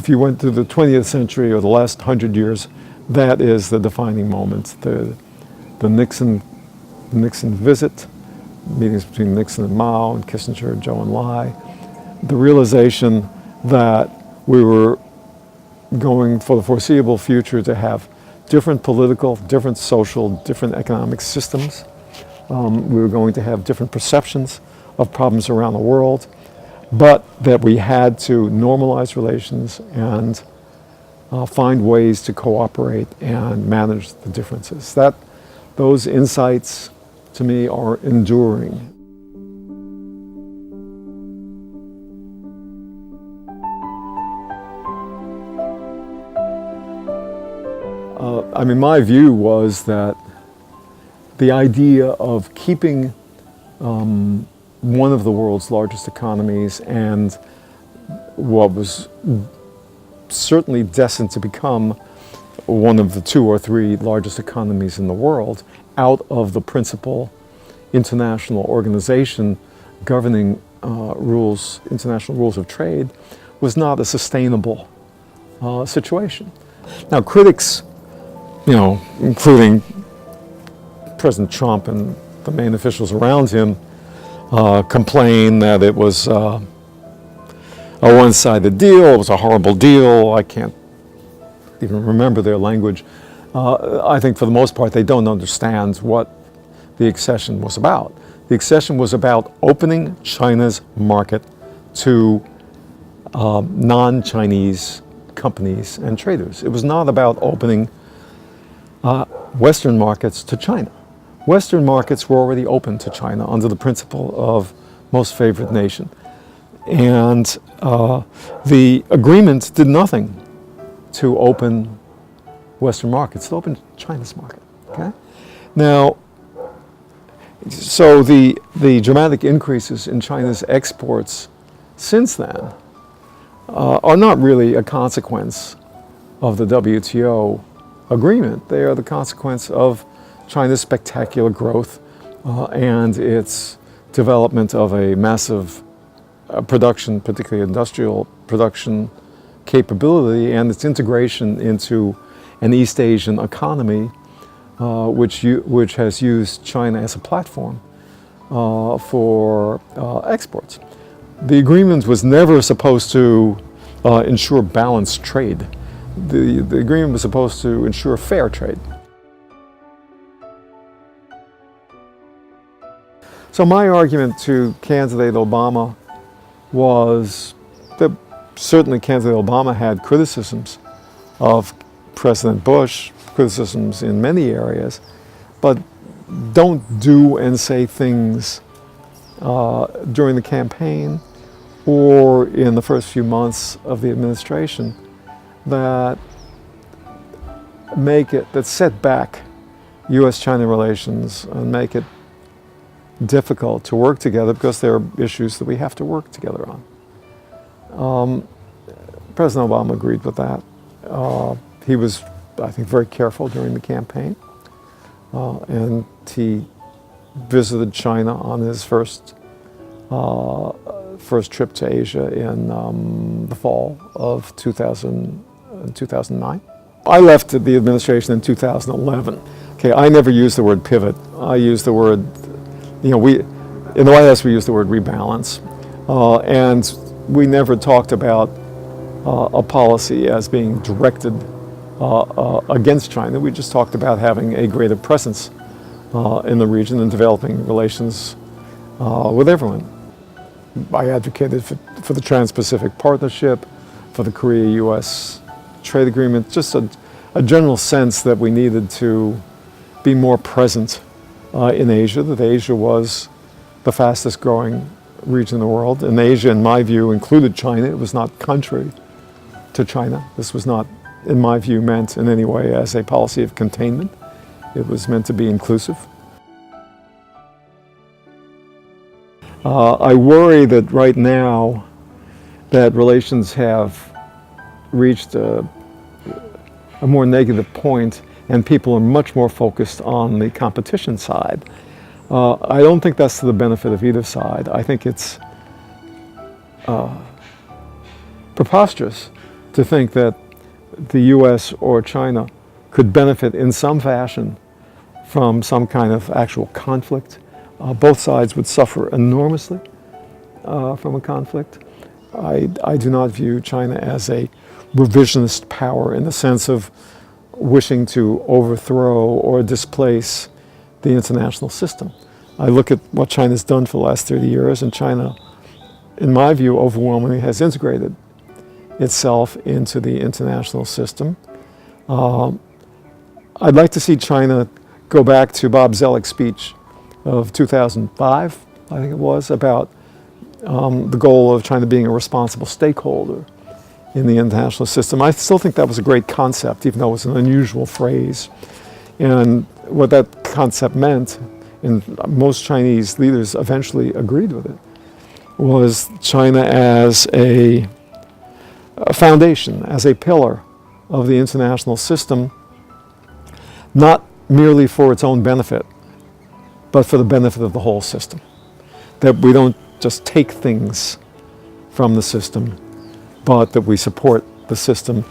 if you went to the 20th century or the last 100 years, that is the defining moment. The Nixon visit, meetings between Nixon and Mao and Kissinger, Zhou Enlai, the realization that we were going for the foreseeable future to have different political, different social, different economic systems. We were going to have different perceptions of problems around the world, but that we had to normalize relations and find ways to cooperate and manage the differences. Those insights, to me, are enduring. My view was that the idea of keeping one of the world's largest economies and what was certainly destined to become one of the 2 or 3 largest economies in the world out of the principal international organization governing international rules of trade was not a sustainable situation. Now, critics, including President Trump and the main officials around him, complain that it was a one-sided deal, it was a horrible deal. I can't even remember their language. I think for the most part they don't understand what the accession was about. The accession was about opening China's market to non-Chinese companies and traders. It was not about opening Western markets to China. Western markets were already open to China under the principle of most favored nation. And the agreement did nothing to open Western markets, to open China's market. Okay? Now, so the dramatic increases in China's exports since then are not really a consequence of the WTO agreement. They are the consequence of China's spectacular growth and its development of a massive production, particularly industrial production capability, and its integration into an East Asian economy which has used China as a platform for exports. The agreement was never supposed to ensure balanced trade. The agreement was supposed to ensure fair trade. So my argument to candidate Obama was that certainly candidate Obama had criticisms of President Bush, criticisms in many areas, but don't do and say things during the campaign or in the first few months of the administration that set back U.S.-China relations and make it difficult to work together, because there are issues that we have to work together on. President Obama agreed with that. He was, I think, very careful during the campaign, and he visited China on his first trip to Asia in the fall of 2009. I left the administration in 2011. Okay, I never used the word pivot. I used the word, in the White House we used the word rebalance, and we never talked about a policy as being directed against China. We just talked about having a greater presence in the region and developing relations with everyone. I advocated for the Trans-Pacific Partnership, for the Korea-U.S. trade agreement, just a general sense that we needed to be more present in Asia, that Asia was the fastest growing region in the world. And Asia, in my view, included China. It was not contrary to China. This was not, in my view, meant in any way as a policy of containment. It was meant to be inclusive. I worry that right now that relations have reached a more negative point, and people are much more focused on the competition side. I don't think that's to the benefit of either side. I think it's preposterous to think that the U.S. or China could benefit in some fashion from some kind of actual conflict. Both sides would suffer enormously from a conflict. I do not view China as a revisionist power in the sense of wishing to overthrow or displace the international system. I look at what China's done for the last 30 years, and China, in my view, overwhelmingly has integrated itself into the international system. I'd like to see China go back to Bob Zoellick's speech of 2005, I think it was, about the goal of China being a responsible stakeholder in the international system. I still think that was a great concept, even though it was an unusual phrase. And what that concept meant, and most Chinese leaders eventually agreed with it, was China as a foundation, as a pillar of the international system, not merely for its own benefit, but for the benefit of the whole system. That we don't just take things from the system, but that we support the system,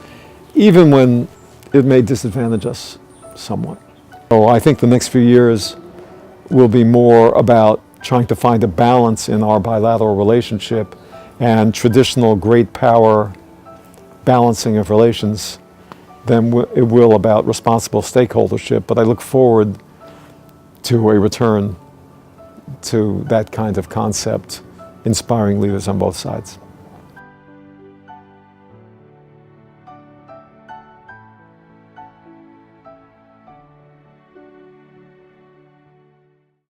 even when it may disadvantage us somewhat. So I think the next few years will be more about trying to find a balance in our bilateral relationship and traditional great power balancing of relations than it will about responsible stakeholdership. But I look forward to a return to that kind of concept, inspiring leaders on both sides.